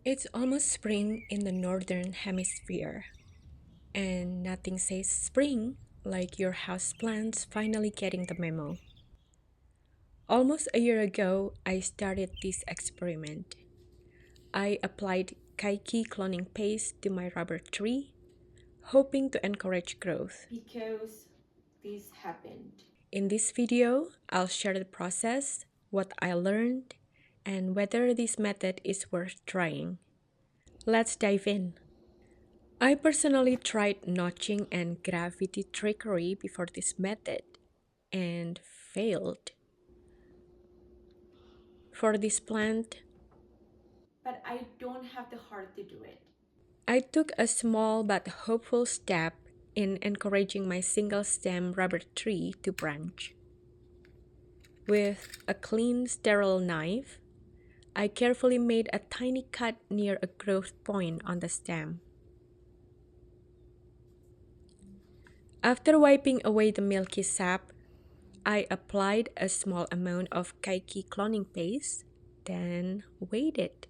It's almost spring in the northern hemisphere, and nothing says spring like your houseplants finally getting the memo. Almost a year ago, I started this experiment. I applied Kaiki cloning paste to my rubber tree, hoping to encourage growth. because this happened. In this video, I'll share the process, what I learned, and whether this method is worth trying. Let's dive in. I personally tried notching and gravity trickery before this method and failed. For this plant, But I don't have the heart to do it. I took a small but hopeful step in encouraging my single stem rubber tree to branch. With a clean, sterile knife, I carefully made a tiny cut near a growth point on the stem. After wiping away the milky sap, I applied a small amount of Kaiki cloning paste, then waited.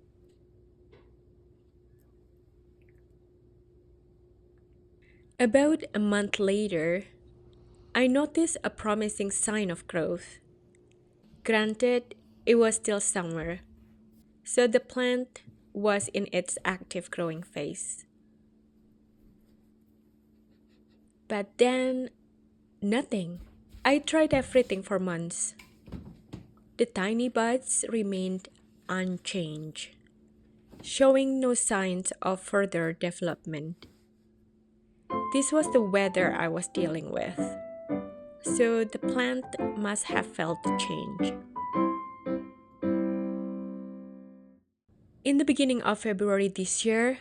About a month later, I noticed a promising sign of growth. Granted, it was still summer, so the plant was in its active growing phase. But then, nothing. I tried everything for months. The tiny buds remained unchanged, showing no signs of further development. This was the weather I was dealing with, so the plant must have felt the change. In the beginning of February this year,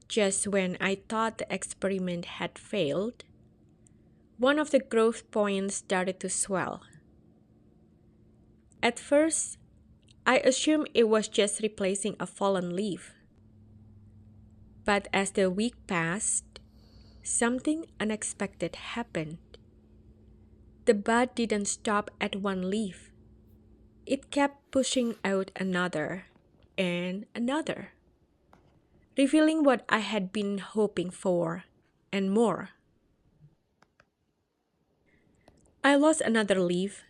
just when I thought the experiment had failed, one of the growth points started to swell. At first, I assumed it was just replacing a fallen leaf. But as the week passed, something unexpected happened. The bud didn't stop at one leaf. It kept pushing out another and another, revealing what I had been hoping for and more. I lost another leaf,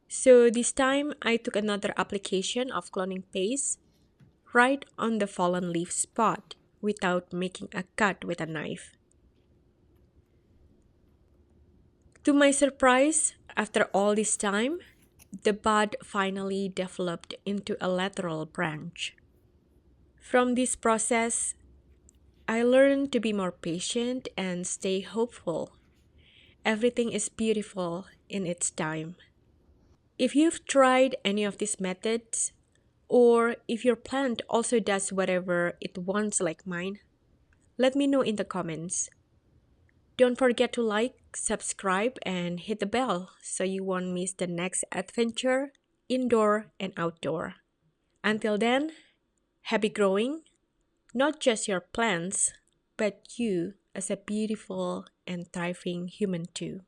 so this time I took another application of cloning paste right on the fallen leaf spot without making a cut with a knife. To my surprise, after all this time, the bud finally developed into a lateral branch. From this process, I learned to be more patient and stay hopeful. Everything is beautiful in its time. If you've tried any of these methods, or if your plant also does whatever it wants like mine, let me know in the comments. Don't forget to like, subscribe, and hit the bell so you won't miss the next adventure, indoor and outdoor. Until then, happy growing, not just your plants, but you as a beautiful and thriving human too.